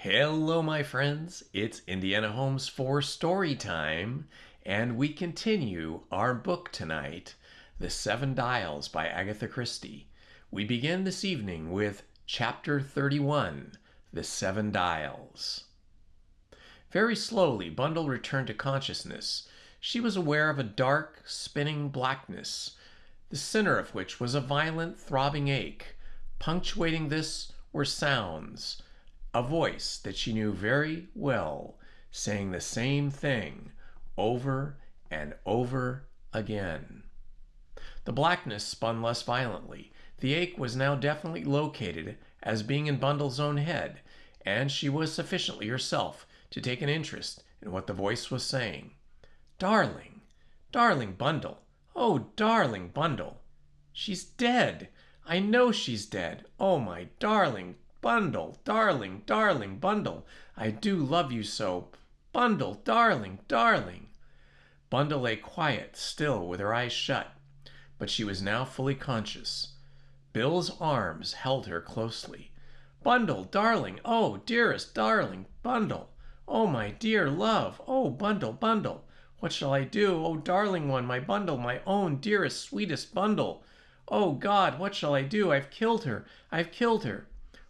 Hello, my friends. It's Indiana Homes for Story Time, and we continue our book tonight, The Seven Dials by Agatha Christie. We begin this evening with Chapter 31, The Seven Dials. Very slowly, Bundle returned to consciousness. She was aware of a dark, spinning blackness, the center of which was a violent, throbbing ache. Punctuating this were sounds. A voice that she knew very well, saying the same thing over and over again. The blackness spun less violently. The ache was now definitely located as being in Bundle's own head, and she was sufficiently herself to take an interest in what the voice was saying. Darling, darling Bundle, oh, darling Bundle. She's dead. I know she's dead. Oh, my darling Bundle, darling, darling Bundle, I do love you so. Bundle, darling, darling. Bundle lay quiet, still, with her eyes shut, but she was now fully conscious. Bill's arms held her closely. Bundle, darling, oh, dearest, darling Bundle. Oh, my dear love, oh, Bundle, Bundle. What shall I do? Oh, darling one, my Bundle, my own dearest, sweetest Bundle. Oh, God, what shall I do? I've killed her. I've killed her.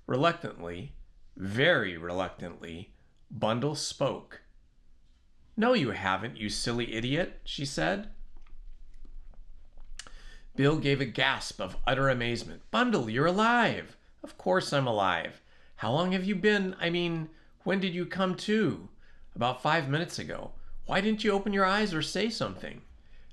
Reluctantly, very reluctantly, Bundle spoke. No, you haven't, you silly idiot, she said. Bill gave a gasp of utter amazement. Bundle, you're alive. Of course I'm alive. How long have you been? When did you come to? About 5 minutes ago. Why didn't you open your eyes or say something?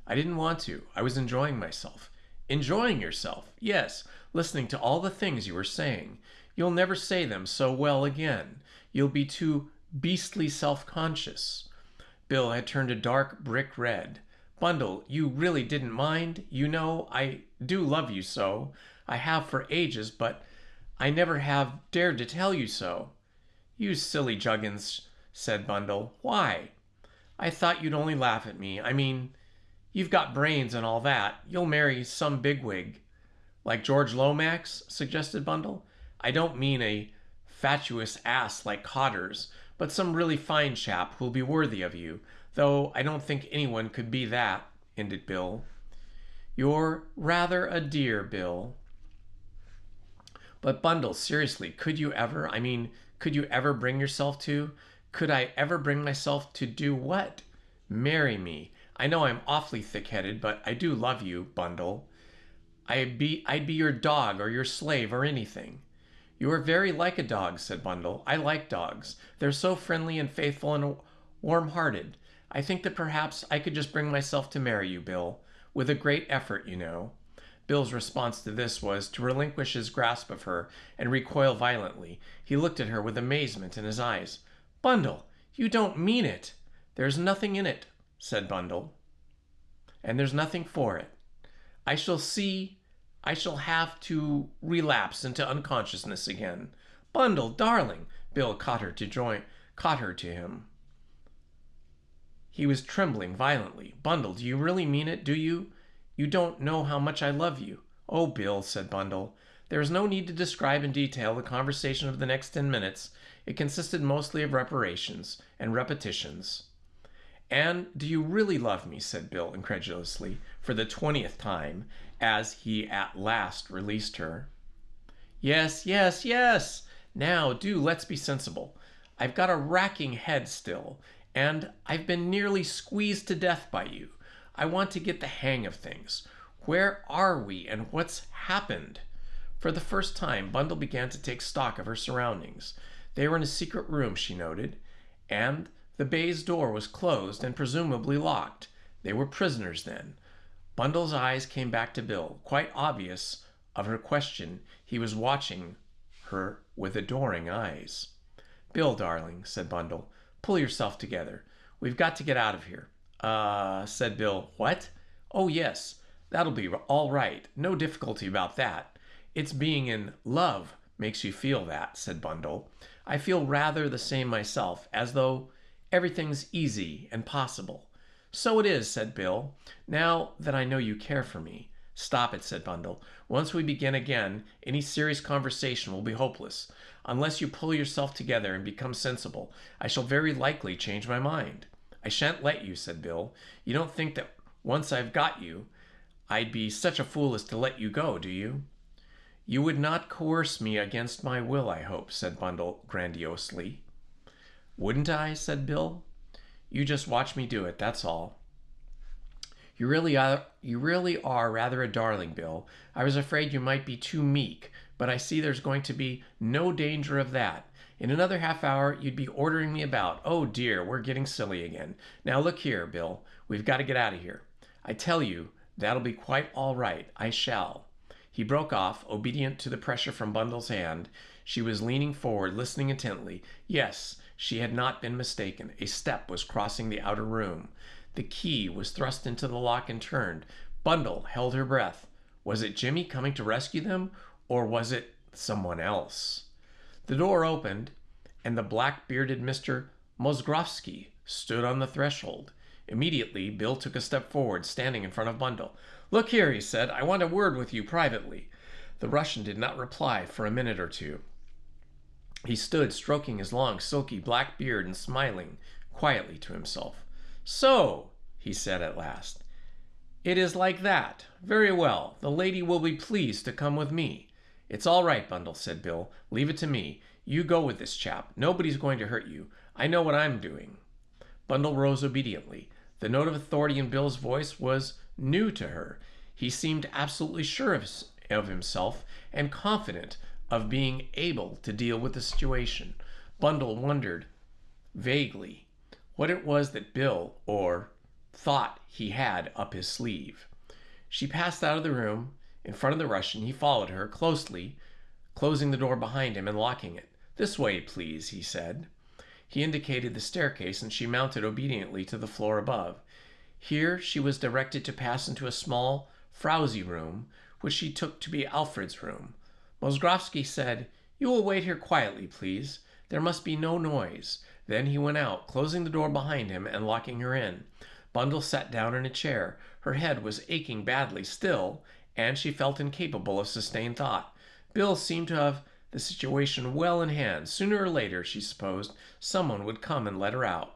I didn't want to. I was enjoying myself. Enjoying yourself? Yes, listening to all the things you were saying. You'll never say them so well again. You'll be too beastly self-conscious. Bill had turned a dark brick red. Bundle, you really didn't mind? You know, I do love you so. I have for ages, but I never have dared to tell you so. You silly juggins, said Bundle. Why? I thought you'd only laugh at me. You've got brains and all that. You'll marry some bigwig. Like George Lomax, suggested Bundle. I don't mean a fatuous ass like Cotter's, but some really fine chap who'll be worthy of you, though I don't think anyone could be that, ended Bill. You're rather a dear, Bill. But Bundle, seriously, could you ever bring yourself to? Could I ever bring myself to do what? Marry me. I know I'm awfully thick-headed, but I do love you, Bundle. I'd be your dog or your slave or anything. You are very like a dog, said Bundle. I like dogs. They're so friendly and faithful and warm-hearted. I think that perhaps I could just bring myself to marry you, Bill, with a great effort, you know. Bill's response to this was to relinquish his grasp of her and recoil violently. He looked at her with amazement in his eyes. Bundle, you don't mean it. There's nothing in it, said Bundle. And there's nothing for it. I shall have to relapse into unconsciousness again. Bundle, darling, Bill caught her to him. He was trembling violently. Bundle, do you really mean it, do you? You don't know how much I love you. Oh, Bill, said Bundle. There is no need to describe in detail the conversation of the next 10 minutes. It consisted mostly of reparations and repetitions. And do you really love me, said Bill incredulously, for the 20th time, as he at last released her. Yes, yes, yes. Now, do let's be sensible. I've got a racking head still, and I've been nearly squeezed to death by you. I want to get the hang of things. Where are we, and what's happened? For the first time, Bundle began to take stock of her surroundings. They were in a secret room, she noted, and the baize door was closed and presumably locked. They were prisoners then. Bundle's eyes came back to Bill. Quite obvious of her question, he was watching her with adoring eyes. Bill, darling, said Bundle, pull yourself together. We've got to get out of here. Said Bill. What? Oh, yes, that'll be all right. No difficulty about that. It's being in love makes you feel that, said Bundle. I feel rather the same myself, as though everything's easy and possible. So it is, said Bill, now that I know you care for me. Stop it, said Bundle. Once we begin again, any serious conversation will be hopeless. Unless you pull yourself together and become sensible, I shall very likely change my mind. I shan't let you, said Bill. You don't think that once I've got you, I'd be such a fool as to let you go, do you? You would not coerce me against my will, I hope, said Bundle grandiosely. Wouldn't I? Said Bill. You just watch me do it, that's all. You really are rather a darling, Bill. I was afraid you might be too meek, but I see there's going to be no danger of that. In another half hour, you'd be ordering me about. Oh dear, we're getting silly again. Now look here, Bill. We've got to get out of here. I tell you, that'll be quite all right. I shall. He broke off, obedient to the pressure from Bundle's hand. She was leaning forward, listening intently. Yes, she had not been mistaken. A step was crossing the outer room. The key was thrust into the lock and turned. Bundle held her breath. Was it Jimmy coming to rescue them, or was it someone else? The door opened, and the black-bearded Mr. Mozgrovsky stood on the threshold. Immediately, Bill took a step forward, standing in front of Bundle. Look here, he said, I want a word with you privately. The Russian did not reply for a minute or two. He stood stroking his long, silky black beard and smiling quietly to himself. So, he said at last, it is like that. Very well. The lady will be pleased to come with me. It's all right, Bundle, said Bill. Leave it to me. You go with this chap. Nobody's going to hurt you. I know what I'm doing. Bundle rose obediently. The note of authority in Bill's voice was new to her. He seemed absolutely sure of himself and confident of being able to deal with the situation. Bundle wondered vaguely what it was that Bill, thought he had up his sleeve. She passed out of the room in front of the Russian. He followed her closely, closing the door behind him and locking it. This way, please, he said. He indicated the staircase, and she mounted obediently to the floor above. Here she was directed to pass into a small, frowsy room, which she took to be Alfred's room. Mozgrovsky said, You will wait here quietly, please. There must be no noise. Then he went out, closing the door behind him and locking her in. Bundle sat down in a chair. Her head was aching badly still, and she felt incapable of sustained thought. Bill seemed to have the situation well in hand. Sooner or later, she supposed, someone would come and let her out.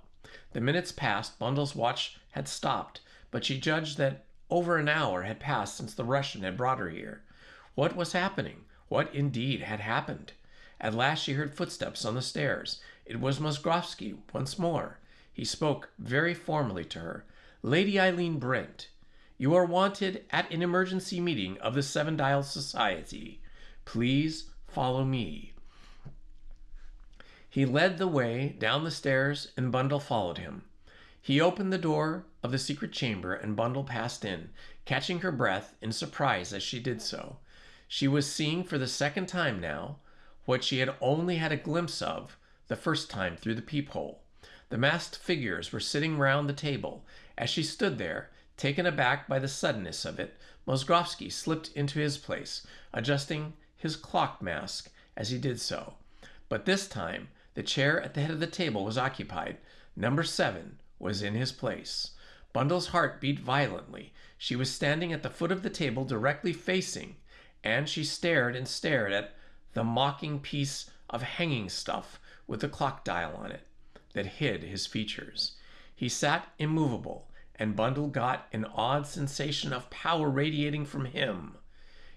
The minutes passed. Bundle's watch had stopped, but she judged that over an hour had passed since the Russian had brought her here. What was happening? What indeed had happened? At last she heard footsteps on the stairs. It was Mozgrovsky once more. He spoke very formally to her. Lady Eileen Brent, you are wanted at an emergency meeting of the Seven Dials Society. Please follow me. He led the way down the stairs, and Bundle followed him. He opened the door of the secret chamber, and Bundle passed in, catching her breath in surprise as she did so. She was seeing for the second time now what she had only had a glimpse of the first time through the peephole. The masked figures were sitting round the table. As she stood there, taken aback by the suddenness of it, Mozgrovsky slipped into his place, adjusting his clock mask as he did so. But this time, the chair at the head of the table was occupied. Number 7 was in his place. Bundle's heart beat violently. She was standing at the foot of the table directly facing, and she stared and stared at the mocking piece of hanging stuff with the clock dial on it that hid his features. He sat immovable, and Bundle got an odd sensation of power radiating from him.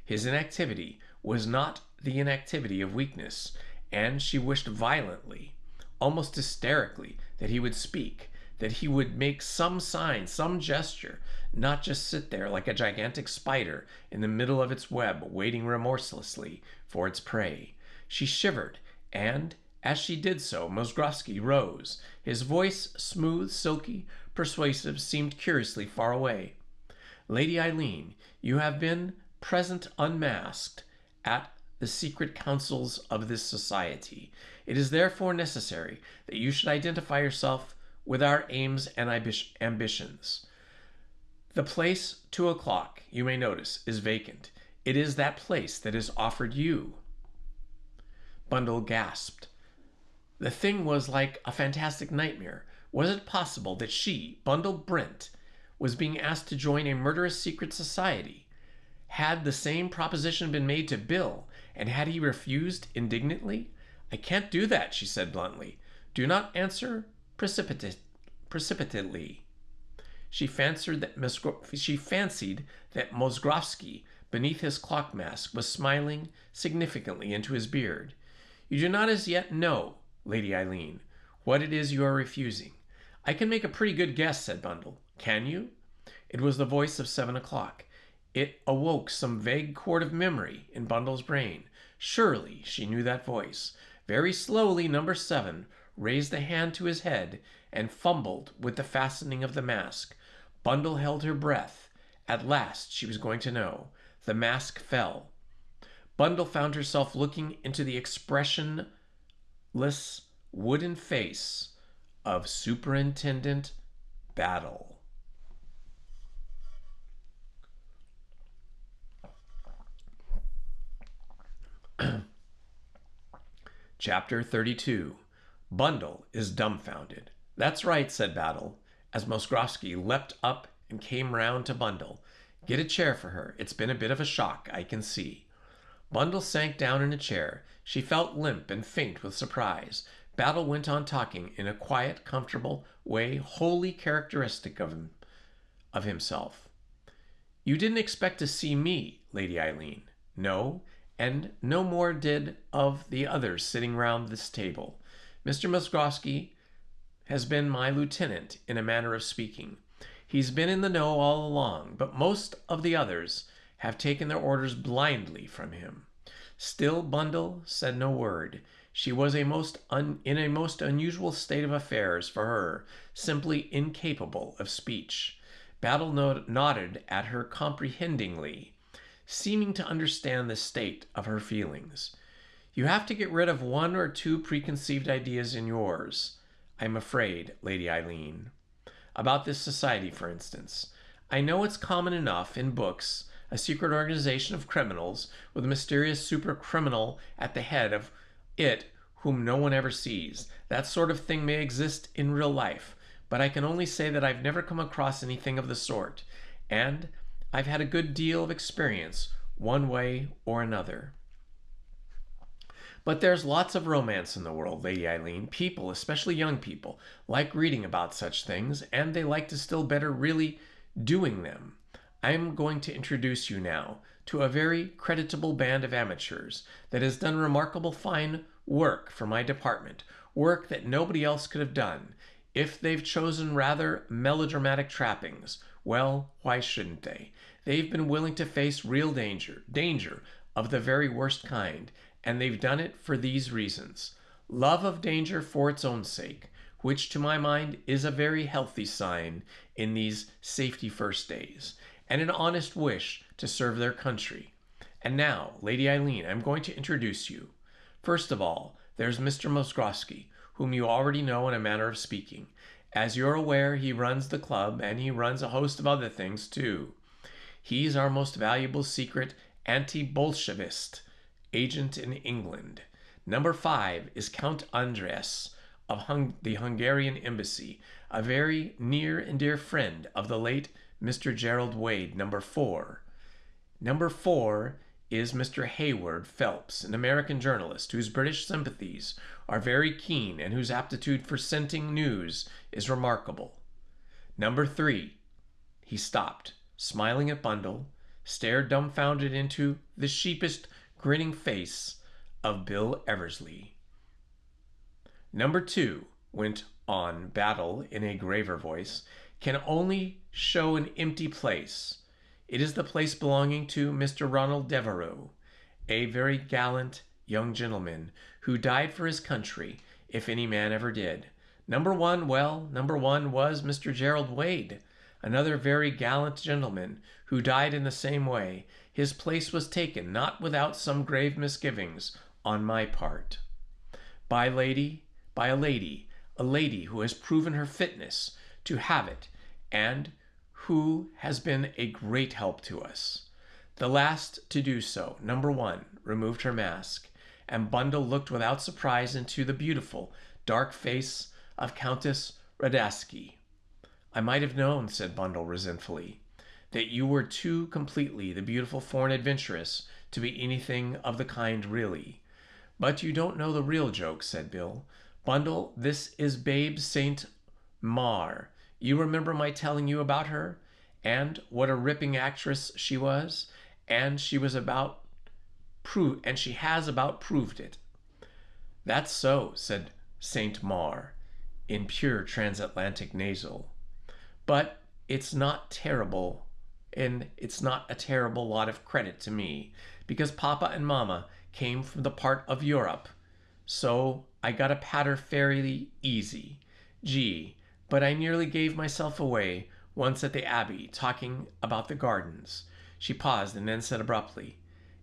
His inactivity was not the inactivity of weakness, and she wished violently, almost hysterically, that he would speak, that he would make some sign, some gesture, not just sit there like a gigantic spider in the middle of its web, waiting remorselessly for its prey. She shivered, and as she did so, Mozgrovsky rose. His voice, smooth, silky, persuasive, seemed curiously far away. Lady Eileen, you have been present unmasked at the secret councils of this society. It is therefore necessary that you should identify yourself with our aims and ambitions. The place, 2 o'clock, you may notice, is vacant. It is that place that is offered you. Bundle gasped. The thing was like a fantastic nightmare. Was it possible that she, Bundle Brent, was being asked to join a murderous secret society? Had the same proposition been made to Bill, and had he refused indignantly? I can't do that, she said bluntly. Do not answer precipitately. She fancied that Mozgrovsky, beneath his clock mask, was smiling significantly into his beard. You do not as yet know, Lady Eileen, what it is you are refusing. I can make a pretty good guess, said Bundle. Can you? It was the voice of 7 o'clock. It awoke some vague chord of memory in Bundle's brain. Surely she knew that voice. Very slowly, number 7 raised a hand to his head and fumbled with the fastening of the mask. Bundle held her breath. At last she was going to know. The mask fell. Bundle found herself looking into the expressionless wooden face of Superintendent Battle. Chapter 32. Bundle is dumbfounded. That's right, said Battle, as Mozgrovsky leapt up and came round to Bundle. Get a chair for her. It's been a bit of a shock, I can see. Bundle sank down in a chair. She felt limp and faint with surprise. Battle went on talking in a quiet, comfortable way wholly characteristic of himself. You didn't expect to see me, Lady Eileen. No, and no more did of the others sitting round this table. Mr. Mozgrovsky has been my lieutenant, in a manner of speaking. He's been in the know all along, but most of the others have taken their orders blindly from him. Still Bundle said no word. She was in a most unusual state of affairs for her, simply incapable of speech. Battle nodded at her comprehendingly, seeming to understand the state of her feelings. You have to get rid of 1 or 2 preconceived ideas in yours, I'm afraid, Lady Eileen. About this society, for instance. I know it's common enough in books, a secret organization of criminals with a mysterious super-criminal at the head of it whom no one ever sees. That sort of thing may exist in real life, but I can only say that I've never come across anything of the sort, and I've had a good deal of experience, one way or another. But there's lots of romance in the world, Lady Eileen. People, especially young people, like reading about such things, and they like to still better really doing them. I'm going to introduce you now to a very creditable band of amateurs that has done remarkable fine work for my department, work that nobody else could have done. If they've chosen rather melodramatic trappings, well, why shouldn't they? They've been willing to face real danger of the very worst kind, and they've done it for these reasons. Love of danger for its own sake, which to my mind is a very healthy sign in these safety first days, and an honest wish to serve their country. And now, Lady Eileen, I'm going to introduce you. First of all, there's Mr. Mozgrovsky, whom you already know in a manner of speaking. As you're aware, he runs the club, and he runs a host of other things, too. He's our most valuable secret anti-Bolshevist agent in England. Number 5 is Count Andres of the Hungarian embassy, a very near and dear friend of the late Mr. Gerald Wade. Number 4 is Mr. Hayward Phelps, an American journalist whose British sympathies are very keen and whose aptitude for scenting news is remarkable. Number 3. He stopped, smiling at Bundle, stared dumbfounded into the sheepish grinning face of Bill Eversley. Number 2, went on Battle in a graver voice, can only show an empty place. It is the place belonging to Mr. Ronald Devereux, a very gallant young gentleman who died for his country, if any man ever did. Number 1 was Mr. Gerald Wade, another very gallant gentleman who died in the same way. His place was taken, not without some grave misgivings on my part, by a lady who has proven her fitness to have it, and who has been a great help to us. The last to do so, Number 1, removed her mask, and Bundle looked without surprise into the beautiful, dark face of Countess Radetzky. I might have known, said Bundle resentfully. that you were too completely the beautiful foreign adventuress to be anything of the kind really. But you don't know the real joke, said Bill. Bundle, this is Babe St. Mar. You remember my telling you about her? And what a ripping actress she was? And she was about and she has about proved it. That's so, said St. Mar, in pure transatlantic nasal. But it's not terrible, and it's not a terrible lot of credit to me, because Papa and Mama came from the part of Europe, so I got a patter fairly easy. Gee, but I nearly gave myself away once at the Abbey talking about the gardens. She paused and then said abruptly,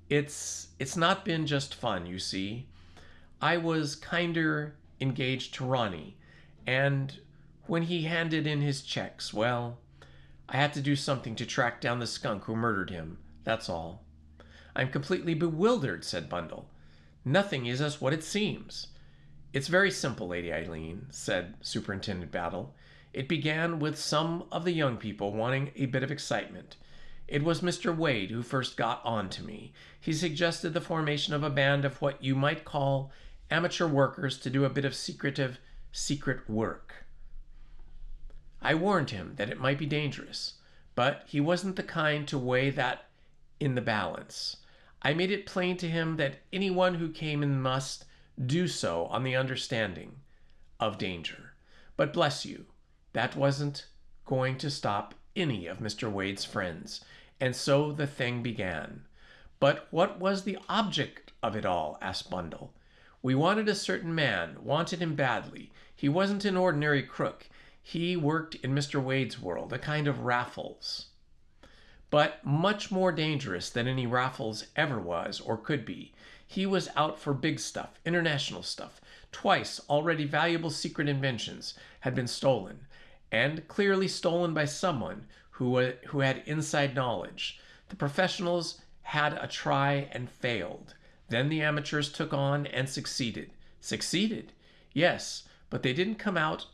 It's not been just fun, you see. I was kinder engaged to Ronnie, and when he handed in his checks, well, I had to do something to track down the skunk who murdered him, that's all. I'm completely bewildered, said Bundle. Nothing is as what it seems. It's very simple, Lady Eileen, said Superintendent Battle. It began with some of the young people wanting a bit of excitement. It was Mr. Wade who first got on to me. He suggested the formation of a band of what you might call amateur workers to do a bit of secret work. I warned him that it might be dangerous, but he wasn't the kind to weigh that in the balance. I made it plain to him that anyone who came in must do so on the understanding of danger. But bless you, that wasn't going to stop any of Mr. Wade's friends, and so the thing began. But what was the object of it all? Asked Bundle. We wanted a certain man, wanted him badly. He wasn't an ordinary crook. He worked in Mr. Wade's world, a kind of Raffles, but much more dangerous than any Raffles ever was or could be. He was out for big stuff, international stuff. Twice already valuable secret inventions had been stolen, and clearly stolen by someone who had inside knowledge. The professionals had a try and failed. Then the amateurs took on and succeeded. Succeeded? Yes, but they didn't come out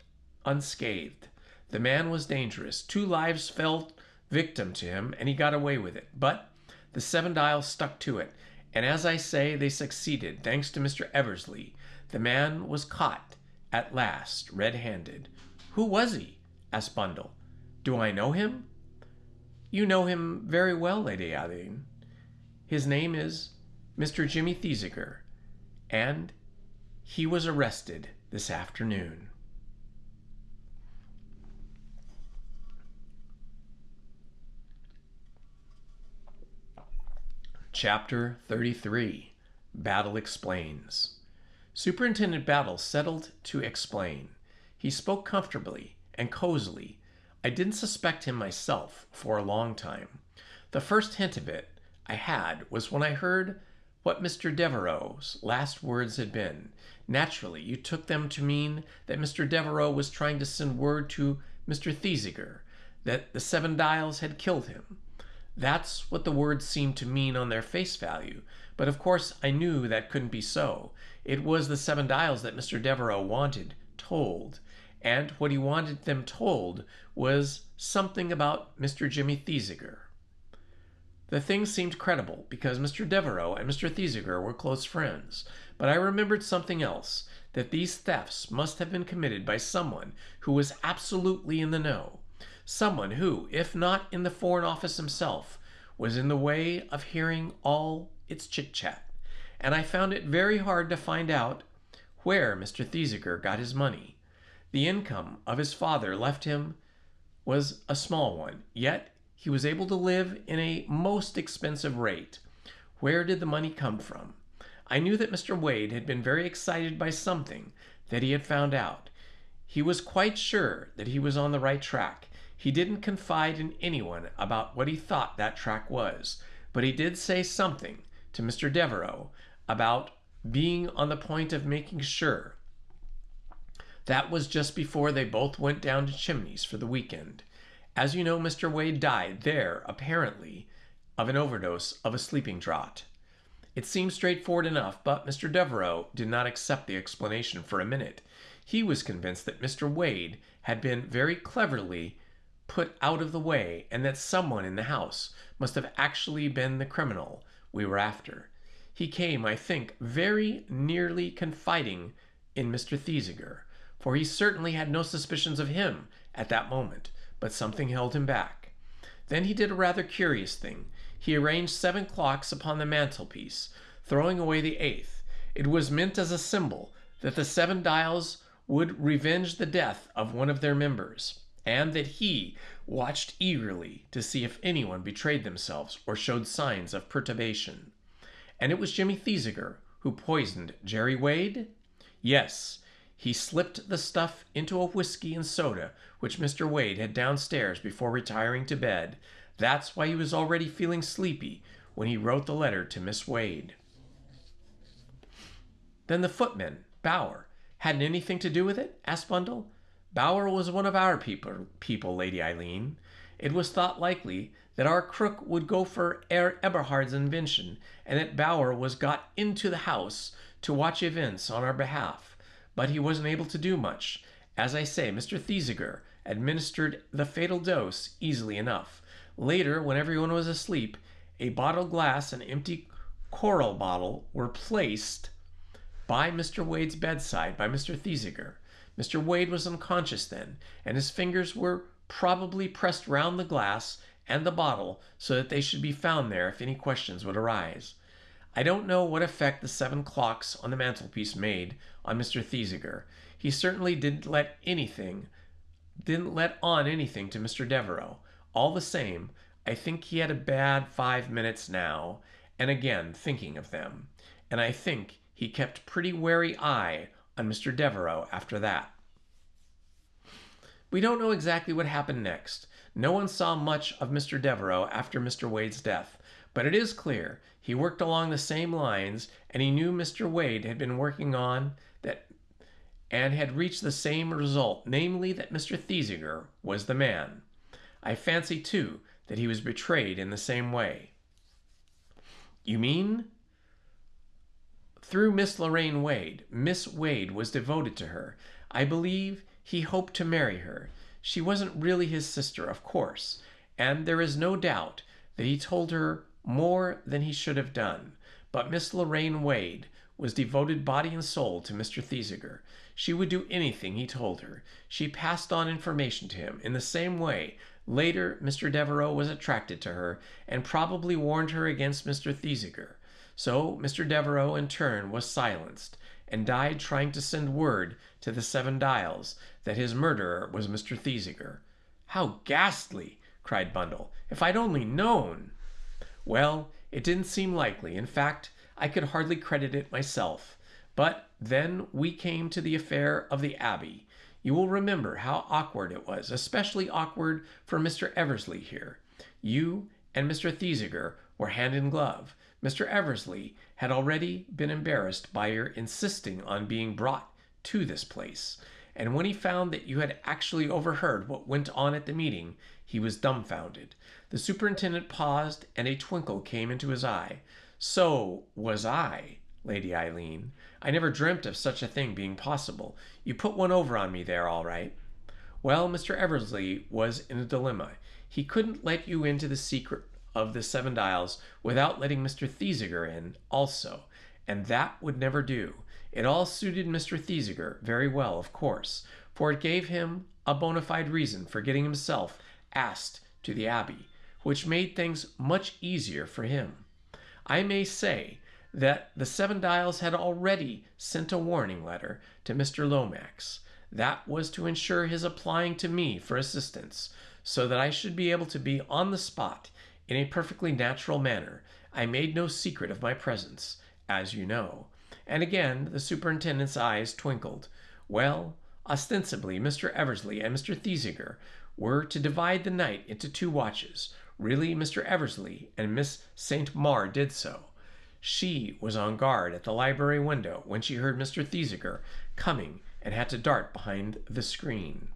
unscathed. The man was dangerous. 2 lives fell victim to him, and he got away with it. But the Seven Dials stuck to it, and as I say, they succeeded, thanks to Mr. Eversley. The man was caught at last, red-handed. Who was he? Asked Bundle. Do I know him? You know him very well, Lady Eileen. His name is Mr. Jimmy Thesiger, and he was arrested this afternoon. Chapter 33. Battle Explains. Superintendent Battle settled to explain. He spoke comfortably and cozily. I didn't suspect him myself for a long time. The first hint of it I had was when I heard what Mr. Devereux's last words had been. Naturally, you took them to mean that Mr. Devereux was trying to send word to Mr. Thesiger that the Seven Dials had killed him. That's what the words seemed to mean on their face value, but of course I knew that couldn't be so. It was the Seven Dials that Mr. Devereux wanted told, and what he wanted them told was something about Mr. Jimmy Thesiger. The thing seemed credible because Mr. Devereux and Mr. Thesiger were close friends, but I remembered something else, that these thefts must have been committed by someone who was absolutely in the know. Someone who, if not in the Foreign Office himself, was in the way of hearing all its chit-chat. And I found it very hard to find out where Mr. Thesiger got his money. The income of his father left him was a small one, yet he was able to live in a most expensive rate. Where did the money come from? I knew that Mr. Wade had been very excited by something that he had found out. He was quite sure that he was on the right track. He didn't confide in anyone about what he thought that track was, but he did say something to Mr. Devereux about being on the point of making sure. That was just before they both went down to Chimneys for the weekend. As you know, Mr. Wade died there, apparently, of an overdose of a sleeping draught. It seemed straightforward enough, but Mr. Devereux did not accept the explanation for a minute. He was convinced that Mr. Wade had been very cleverly put out of the way, and that someone in the house must have actually been the criminal we were after. He came, I think, very nearly confiding in Mr. Thesiger, for he certainly had no suspicions of him at that moment, but something held him back. Then he did a rather curious thing. He arranged 7 clocks upon the mantelpiece, throwing away the 8th. It was meant as a symbol that the 7 dials would revenge the death of one of their members, and that he watched eagerly to see if anyone betrayed themselves or showed signs of perturbation. And it was Jimmy Thesiger who poisoned Jerry Wade? Yes, he slipped the stuff into a whiskey and soda which Mr. Wade had downstairs before retiring to bed. That's why he was already feeling sleepy when he wrote the letter to Miss Wade. Then the footman, Bauer, hadn't anything to do with it? Asked Bundle. Bauer was one of our people, Lady Eileen. It was thought likely that our crook would go for Herr Eberhard's invention, and that Bauer was got into the house to watch events on our behalf. But he wasn't able to do much. As I say, Mr. Thesiger administered the fatal dose easily enough. Later, when everyone was asleep, a bottle glass and empty coral bottle were placed by Mr. Wade's bedside by Mr. Thesiger. Mr. Wade was unconscious then, and his fingers were probably pressed round the glass and the bottle so that they should be found there if any questions would arise. I don't know what effect the 7 clocks on the mantelpiece made on Mr. Thesiger. He certainly didn't let on anything to Mr. Devereux. All the same, I think he had a bad 5 minutes now, and again thinking of them, and I think he kept pretty wary eye on Mr. Devereux after that. We don't know exactly what happened next. No one saw much of Mr. Devereux after Mr. Wade's death, but it is clear he worked along the same lines, and he knew Mr. Wade had been working on that and had reached the same result, namely that Mr. Thesiger was the man. I fancy, too, that he was betrayed in the same way. You mean? Through Miss Lorraine Wade. Miss Wade was devoted to her. I believe he hoped to marry her. She wasn't really his sister, of course, and there is no doubt that he told her more than he should have done. But Miss Lorraine Wade was devoted body and soul to Mr. Thesiger. She would do anything he told her. She passed on information to him. In the same way, later, Mr. Devereux was attracted to her and probably warned her against Mr. Thesiger. So Mr. Devereux, in turn, was silenced and died trying to send word to the 7 dials that his murderer was Mr. Thesiger. How ghastly! Cried Bundle. If I'd only known! Well, it didn't seem likely. In fact, I could hardly credit it myself. But then we came to the affair of the Abbey. You will remember how awkward it was, especially awkward for Mr. Eversley here. You and Mr. Thesiger were hand in glove. Mr. Eversley had already been embarrassed by your insisting on being brought to this place, and when he found that you had actually overheard what went on at the meeting, he was dumbfounded. The superintendent paused, and a twinkle came into his eye. So was I, Lady Eileen. I never dreamt of such a thing being possible. You put one over on me there, all right. Well, Mr. Eversley was in a dilemma. He couldn't let you into the secret of the 7 dials without letting Mr. Thesiger in also, and that would never do. It all suited Mr. Thesiger very well, of course, for it gave him a bona fide reason for getting himself asked to the Abbey, which made things much easier for him. I may say that the 7 dials had already sent a warning letter to Mr. Lomax. That was to ensure his applying to me for assistance, so that I should be able to be on the spot in a perfectly natural manner. I made no secret of my presence, as you know. And again the superintendent's eyes twinkled. Well, ostensibly Mr. Eversley and Mr. Thesiger were to divide the night into 2 watches. Really, Mr. Eversley and Miss St. Maur did so. She was on guard at the library window when she heard Mr. Thesiger coming and had to dart behind the screen.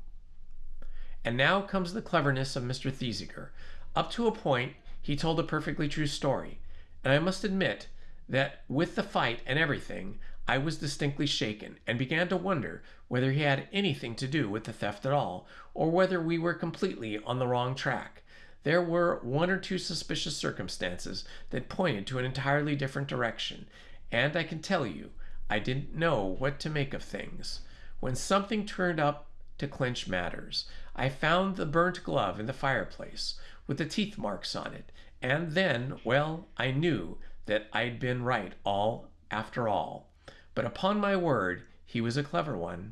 And now comes the cleverness of Mr. Thesiger. Up to a point, he told a perfectly true story, and I must admit that with the fight and everything, I was distinctly shaken, and began to wonder whether he had anything to do with the theft at all, or whether we were completely on the wrong track. There were one or two suspicious circumstances that pointed to an entirely different direction, and I can tell you, I didn't know what to make of things. When something turned up to clinch matters, I found the burnt glove in the fireplace, with the teeth marks on it, and then, well, I knew that I'd been right all after all. But upon my word, he was a clever one.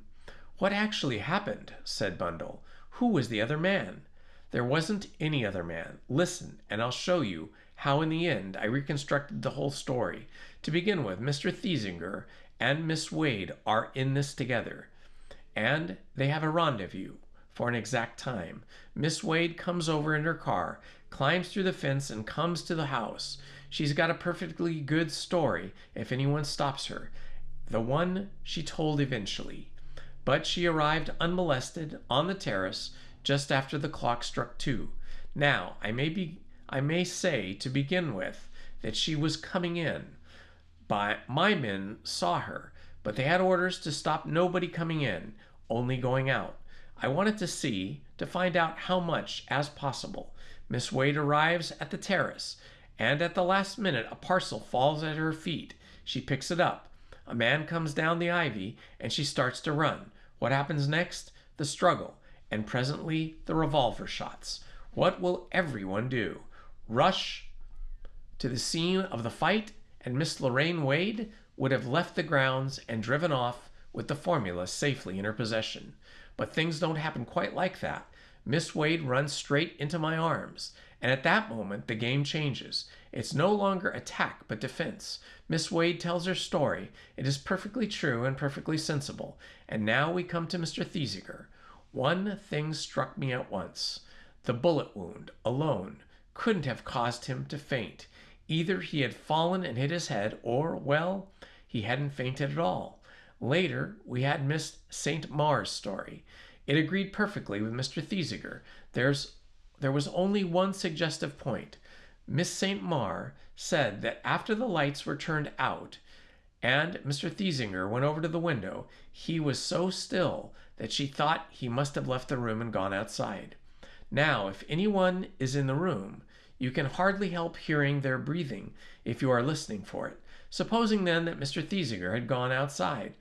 What actually happened? Said Bundle. Who was the other man? There wasn't any other man. Listen, and I'll show you how in the end I reconstructed the whole story. To begin with, Mr. Thesiger and Miss Wade are in this together, and they have a rendezvous for an exact time. Miss Wade comes over in her car, climbs through the fence, and comes to the house. She's got a perfectly good story if anyone stops her, the one she told eventually. But she arrived unmolested on the terrace just after the clock struck 2. Now, I may say to begin with that she was coming in. My men saw her, but they had orders to stop nobody coming in, only going out. I wanted to find out how much as possible. Miss Wade arrives at the terrace, and at the last minute a parcel falls at her feet. She picks it up. A man comes down the ivy, and she starts to run. What happens next? The struggle, and presently the revolver shots. What will everyone do? Rush to the scene of the fight, and Miss Lorraine Wade would have left the grounds and driven off with the formula safely in her possession. But things don't happen quite like that. Miss Wade runs straight into my arms, and at that moment the game changes. It's no longer attack but defense. Miss Wade tells her story. It is perfectly true and perfectly sensible. And now we come to Mr. Thesiger. One thing struck me at once. The bullet wound alone couldn't have caused him to faint. Either he had fallen and hit his head, or, well, he hadn't fainted at all. Later, we had Miss St. Maur's story. It agreed perfectly with Mr. Thesiger. There was only one suggestive point. Miss St. Maur said that after the lights were turned out and Mr. Thesiger went over to the window, he was so still that she thought he must have left the room and gone outside. Now, if anyone is in the room, you can hardly help hearing their breathing if you are listening for it. Supposing then that Mr. Thesiger had gone outside,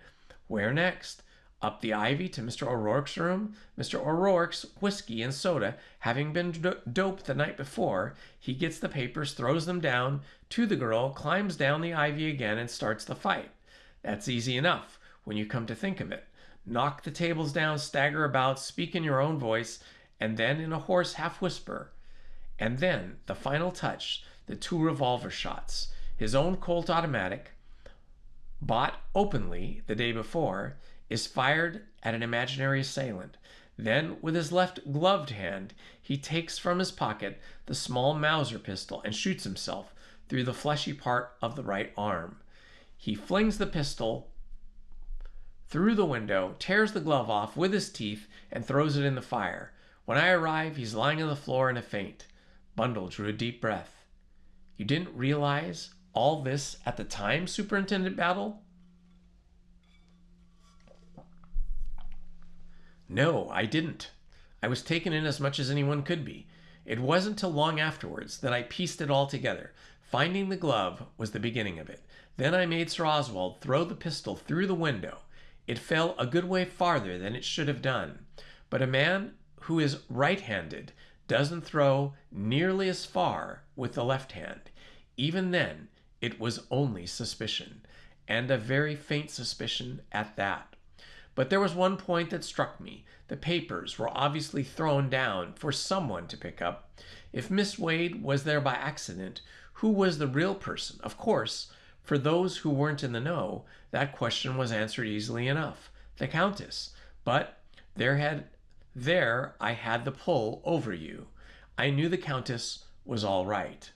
where next? Up the ivy to Mr. O'Rourke's room. Mr. O'Rourke's whiskey and soda having been doped the night before, he gets the papers, throws them down to the girl, climbs down the ivy again, and starts the fight. That's easy enough when you come to think of it. Knock the tables down, stagger about, speak in your own voice, and then in a hoarse half-whisper. And then, the final touch, the 2 revolver shots. His own Colt automatic, bought openly the day before, is fired at an imaginary assailant. Then, with his left gloved hand, he takes from his pocket the small Mauser pistol and shoots himself through the fleshy part of the right arm. He flings the pistol through the window, tears the glove off with his teeth, and throws it in the fire. When I arrive, he's lying on the floor in a faint. Bundle drew a deep breath. You didn't realize all this at the time, Superintendent Battle? No, I didn't. I was taken in as much as anyone could be. It wasn't till long afterwards that I pieced it all together. Finding the glove was the beginning of it. Then I made Sir Oswald throw the pistol through the window. It fell a good way farther than it should have done. But a man who is right-handed doesn't throw nearly as far with the left hand. Even then, it was only suspicion, and a very faint suspicion at that. But there was one point that struck me. The papers were obviously thrown down for someone to pick up. If Miss Wade was there by accident, who was the real person? Of course, for those who weren't in the know, that question was answered easily enough. The Countess. But there I had the pull over you. I knew the Countess was all right.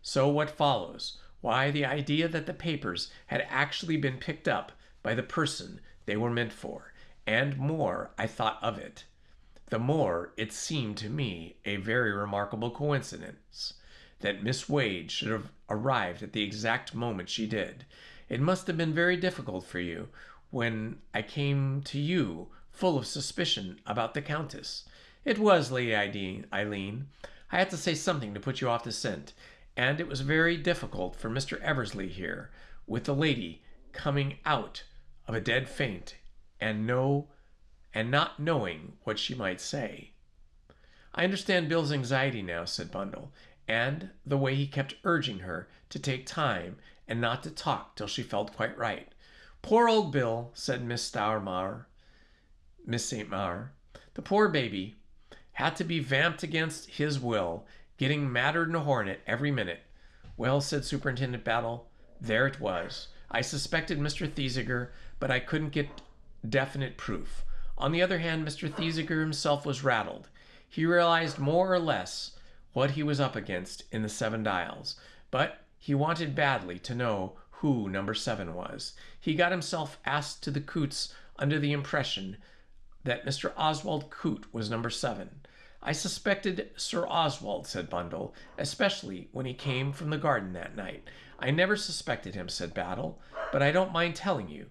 So what follows? Why, the idea that the papers had actually been picked up by the person they were meant for, and more I thought of it, the more it seemed to me a very remarkable coincidence that Miss Wade should have arrived at the exact moment she did. It must have been very difficult for you when I came to you full of suspicion about the Countess. It was, Lady Eileen. I had to say something to put you off the scent, and it was very difficult for Mr. Eversley here, with the lady coming out of a dead faint and not knowing what she might say. I understand Bill's anxiety now, said Bundle, and the way he kept urging her to take time and not to talk till she felt quite right. Poor old Bill, said Miss St. Maur. The poor baby had to be vamped against his will, getting madder than a hornet every minute. Well, said Superintendent Battle, there it was. I suspected Mr. Thesiger, but I couldn't get definite proof. On the other hand, Mr. Thesiger himself was rattled. He realized more or less what he was up against in the Seven Dials, but he wanted badly to know who number 7 was. He got himself asked to the Coots under the impression that Mr. Oswald Coote was number 7. I suspected Sir Oswald, said Bundle, especially when he came from the garden that night. I never suspected him, said Battle, but I don't mind telling you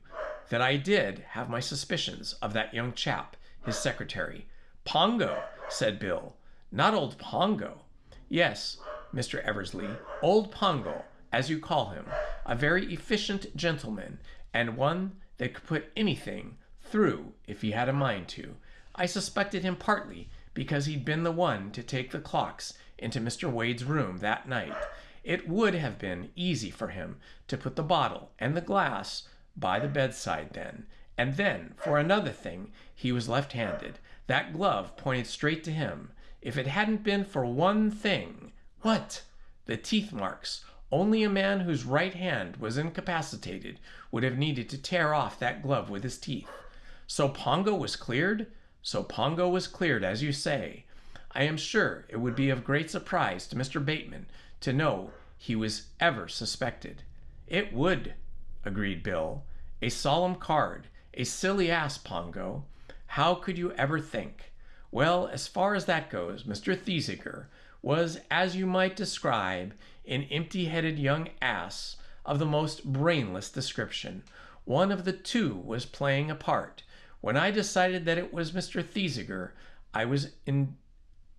that I did have my suspicions of that young chap, his secretary. Pongo, said Bill. Not old Pongo. Yes, Mr. Eversley, old Pongo, as you call him, a very efficient gentleman, and one that could put anything through if he had a mind to. I suspected him partly because he'd been the one to take the clocks into Mr. Wade's room that night. It would have been easy for him to put the bottle and the glass by the bedside then. And then, for another thing, he was left-handed. That glove pointed straight to him. If it hadn't been for one thing... What? The teeth marks. Only a man whose right hand was incapacitated would have needed to tear off that glove with his teeth. So Pongo was cleared? So Pongo was cleared, as you say. I am sure it would be of great surprise to Mr. Bateman to know he was ever suspected. It would, agreed Bill. A solemn card. A silly ass, Pongo. How could you ever think? Well, as far as that goes, Mr. Thesiger was, as you might describe, an empty-headed young ass of the most brainless description. One of the two was playing a part. When I decided that it was Mr. Thesiger, I was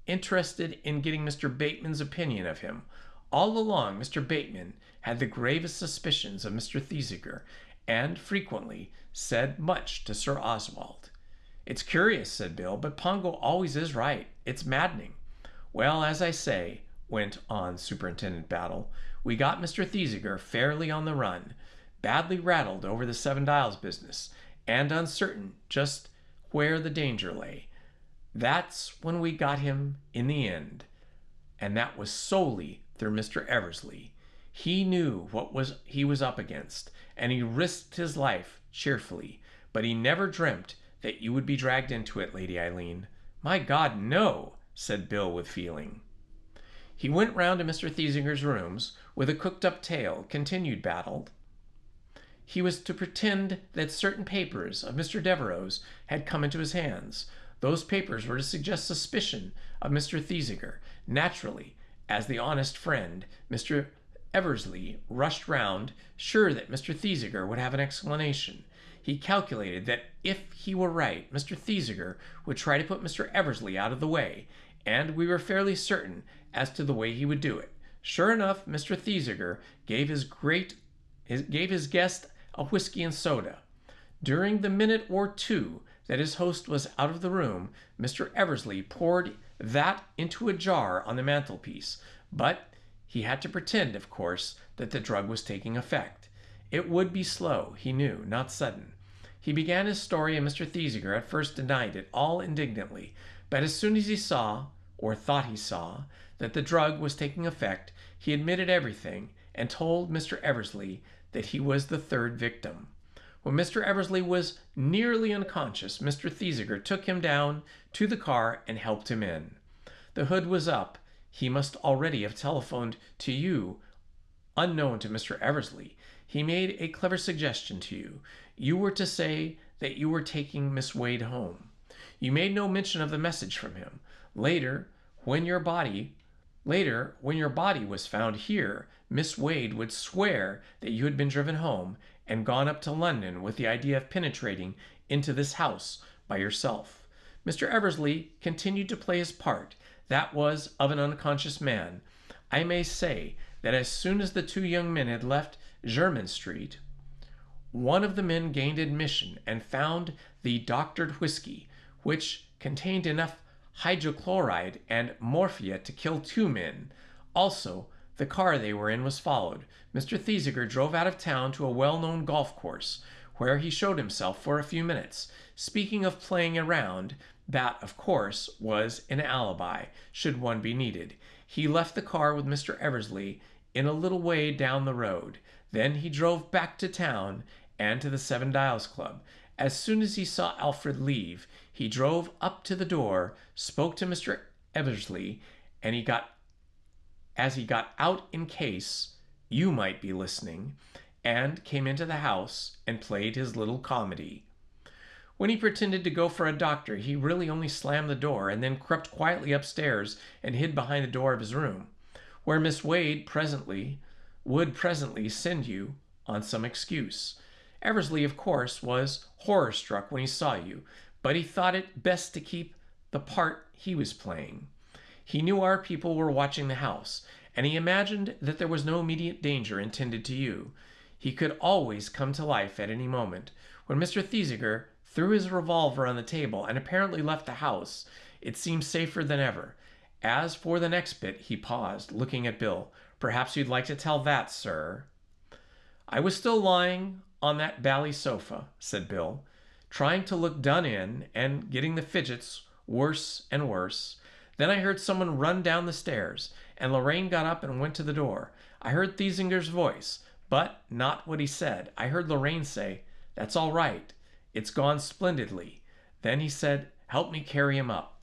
interested in getting Mr. Bateman's opinion of him. All along, Mr. Bateman had the gravest suspicions of Mr. Thesiger, and frequently said much to Sir Oswald. It's curious, said Bill, but Pongo always is right. It's maddening. Well, as I say, went on Superintendent Battle, we got Mr. Thesiger fairly on the run, badly rattled over the Seven Dials business, and uncertain just where the danger lay. That's when we got him in the end, and that was solely through Mr. Eversley. He knew what he was up against, and he risked his life cheerfully, but he never dreamt that you would be dragged into it, Lady Eileen. My God, no, said Bill with feeling. He went round to Mr. Thesiger's rooms with a cooked-up tale, continued Battle. He was to pretend that certain papers of Mr. Devereux's had come into his hands. Those papers were to suggest suspicion of Mr. Thesiger. Naturally, as the honest friend, Mr. Eversley rushed round, sure that Mr. Thesiger would have an explanation. He calculated that if he were right, Mr. Thesiger would try to put Mr. Eversley out of the way, and we were fairly certain as to the way he would do it. Sure enough, Mr. Thesiger gave his guest a whiskey and soda. During the minute or two that his host was out of the room, Mr. Eversley poured that into a jar on the mantelpiece, but he had to pretend, of course, that the drug was taking effect. It would be slow, he knew, not sudden. He began his story, and Mr. Thesiger at first denied it all indignantly, but as soon as he saw, or thought he saw, that the drug was taking effect, he admitted everything and told Mr. Eversley that he was the third victim. When Mr. Eversley was nearly unconscious, Mr. Thesiger took him down to the car and helped him in. The hood was up. He must already have telephoned to you, unknown to Mr. Eversley. He made a clever suggestion to you. You were to say that you were taking Miss Wade home. You made no mention of the message from him. Later, when your body was found here, Miss Wade would swear that you had been driven home and gone up to London with the idea of penetrating into this house by yourself. Mr. Eversley continued to play his part, that was of an unconscious man. I may say that as soon as the two young men had left Jermyn Street, one of the men gained admission and found the doctored whiskey, which contained enough hydrochloride and morphia to kill two men. Also, the car they were in was followed. Mr. Thesiger drove out of town to a well-known golf course, where he showed himself for a few minutes. Speaking of playing around, that, of course, was an alibi, should one be needed. He left the car with Mr. Eversley in a little way down the road. Then he drove back to town and to the Seven Dials Club. As soon as he saw Alfred leave, he drove up to the door, spoke to Mr. Eversley, and as he got out in case you might be listening, and came into the house and played his little comedy. When he pretended to go for a doctor, he really only slammed the door and then crept quietly upstairs and hid behind the door of his room, where Miss Wade would presently send you on some excuse. Eversley, of course, was horror-struck when he saw you, but he thought it best to keep the part he was playing. He knew our people were watching the house, and he imagined that there was no immediate danger intended to you. He could always come to life at any moment. When Mr. Thesiger threw his revolver on the table and apparently left the house, it seemed safer than ever. As for the next bit, he paused, looking at Bill. Perhaps you'd like to tell that, sir. I was still lying on that bally sofa, said Bill, trying to look done in and getting the fidgets worse and worse. Then I heard someone run down the stairs, and Lorraine got up and went to the door. I heard Thiesinger's voice, but not what he said. I heard Lorraine say, "That's all right. It's gone splendidly." Then he said, "Help me carry him up.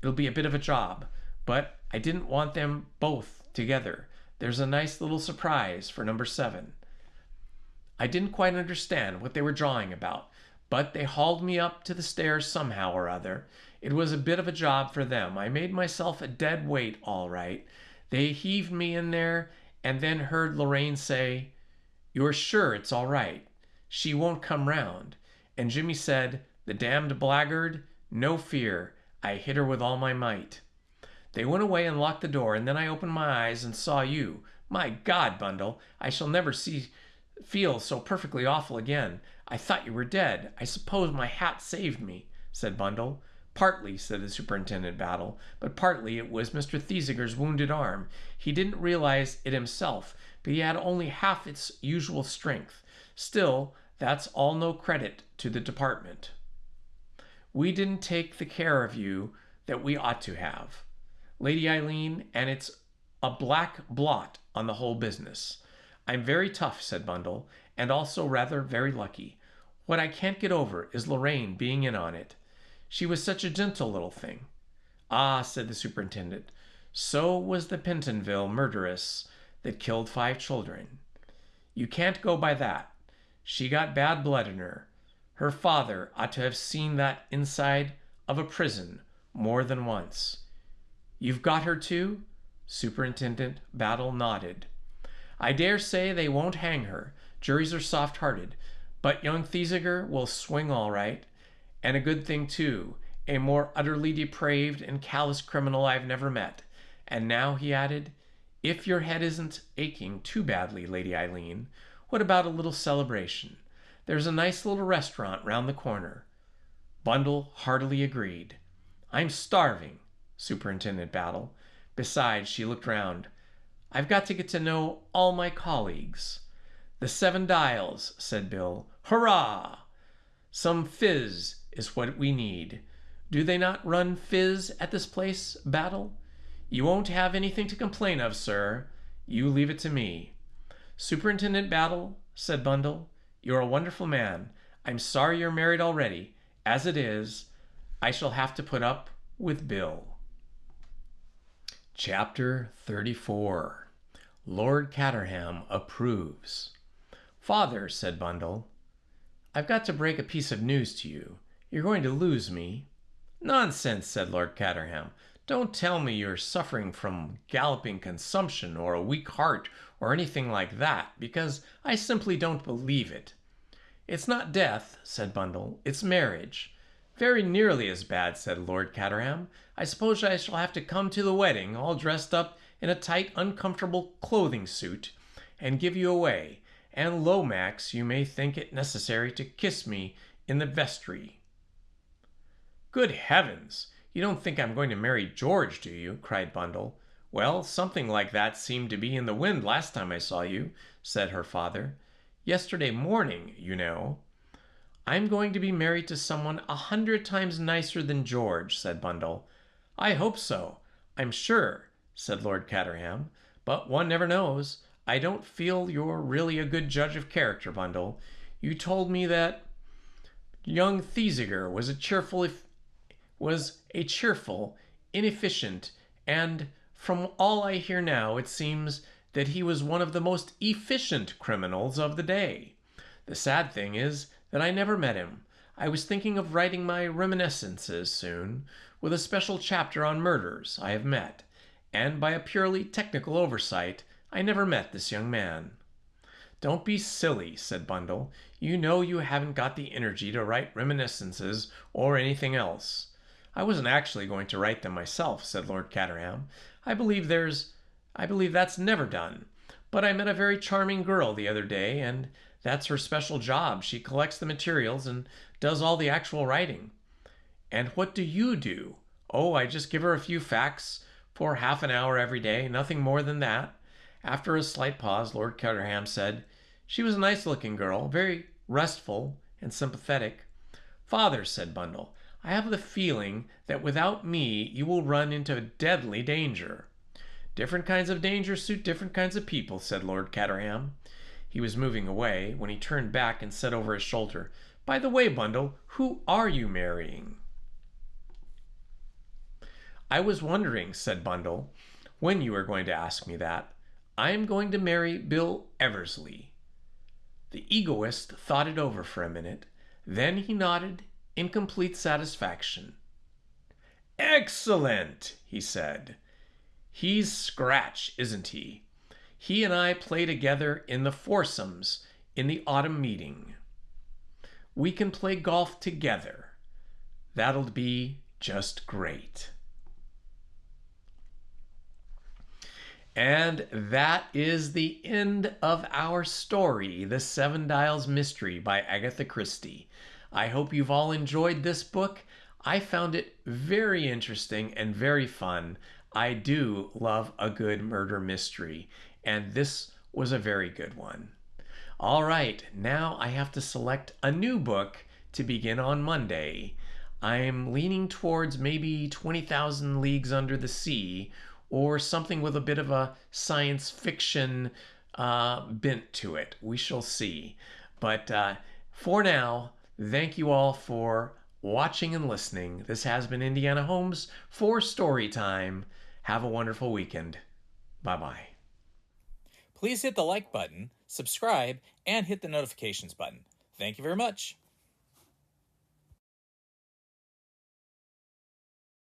It'll be a bit of a job, but I didn't want them both together. There's a nice little surprise for number 7. I didn't quite understand what they were jawing about, but they hauled me up to the stairs somehow or other. It was a bit of a job for them. I made myself a dead weight all right. They heaved me in there, and then heard Lorraine say, 'You're sure it's all right? She won't come round.' And Jimmy said, 'The damned blackguard, no fear. I hit her with all my might.' They went away and locked the door, and then I opened my eyes and saw you. My God, Bundle, I shall never feel so perfectly awful again. I thought you were dead. I suppose my hat saved me," said Bundle. "Partly," said the Superintendent Battle, "but partly it was Mr. Thesiger's wounded arm. He didn't realize it himself, but he had only half its usual strength. Still, that's all no credit to the department. We didn't take the care of you that we ought to have, Lady Eileen, and it's a black blot on the whole business. I'm very tough," said Bundle, "and also rather very lucky. What I can't get over is Lorraine being in on it. She was such a gentle little thing." "Ah," said the superintendent, "so was the Pentonville murderess that killed 5 children. You can't go by that. She got bad blood in her. Her father ought to have seen that inside of a prison more than once. You've got her too?" Superintendent Battle nodded. "I dare say they won't hang her. Juries are soft-hearted. But young Thesiger will swing all right. And a good thing, too. A more utterly depraved and callous criminal I've never met. And now," he added, "if your head isn't aching too badly, Lady Eileen, what about a little celebration? There's a nice little restaurant round the corner." Bundle heartily agreed. "I'm starving, Superintendent Battle. Besides," she looked round, "I've got to get to know all my colleagues." "The 7 Dials," said Bill. "Hurrah! Some fizz is what we need. Do they not run fizz at this place, Battle?" "You won't have anything to complain of, sir. You leave it to me." "Superintendent Battle," said Bundle, "you're a wonderful man. I'm sorry you're married already. As it is, I shall have to put up with Bill." Chapter 34. Lord Caterham Approves. "Father," said Bundle, "I've got to break a piece of news to you. You're going to lose me." "Nonsense," said Lord Caterham. Don't tell me you're suffering from galloping consumption or a weak heart or anything like that, because I simply don't believe it. It's not death, said Bundle. It's marriage. Very nearly as bad, said Lord Caterham. I suppose I shall have to come to the wedding all dressed up in a tight, uncomfortable clothing suit, and give you away. And Lomax, you may think it necessary to kiss me in the vestry. Good heavens! You don't think I'm going to marry George, do you? Cried Bundle. Well, something like that seemed to be in the wind last time I saw you, said her father. Yesterday morning, you know. I'm going to be married to someone 100 times nicer than George, said Bundle. I hope so. I'm sure, said Lord Caterham. But one never knows. I don't feel you're really a good judge of character, Bundle. You told me that young Thesiger was a cheerful, inefficient, and from all I hear now, it seems that he was one of the most efficient criminals of the day. The sad thing is that I never met him. I was thinking of writing my reminiscences soon, with a special chapter on murders I have met, and by a purely technical oversight, I never met this young man. Don't be silly, said Bundle. You know you haven't got the energy to write reminiscences or anything else. I wasn't actually going to write them myself, said Lord Caterham. I believe that's never done. But I met a very charming girl the other day, and that's her special job. She collects the materials and does all the actual writing. And what do you do? Oh, I just give her a few facts for half an hour every day, nothing more than that. After a slight pause, Lord Caterham said, She was a nice-looking girl, very restful and sympathetic. Father, said Bundle, I have the feeling that without me you will run into deadly danger. Different kinds of danger suit different kinds of people, said Lord Caterham. He was moving away when he turned back and said over his shoulder, By the way, Bundle, who are you marrying? I was wondering, said Bundle, when you were going to ask me that. I am going to marry Bill Eversley. The egoist thought it over for a minute. Then he nodded in complete satisfaction. Excellent, he said. He's Scratch, isn't he? He and I play together in the foursomes in the autumn meeting. We can play golf together. That'll be just great. And that is the end of our story, The Seven Dials Mystery by Agatha Christie. I hope you've all enjoyed this book. I found it very interesting and very fun. I do love a good murder mystery, and this was a very good one. All right, now I have to select a new book to begin on Monday. I'm leaning towards maybe 20,000 Leagues Under the Sea, or something with a bit of a science fiction bent to it. We shall see. But for now, thank you all for watching and listening. This has been Indiana Holmes for Storytime. Have a wonderful weekend. Bye-bye. Please hit the like button, subscribe, and hit the notifications button. Thank you very much.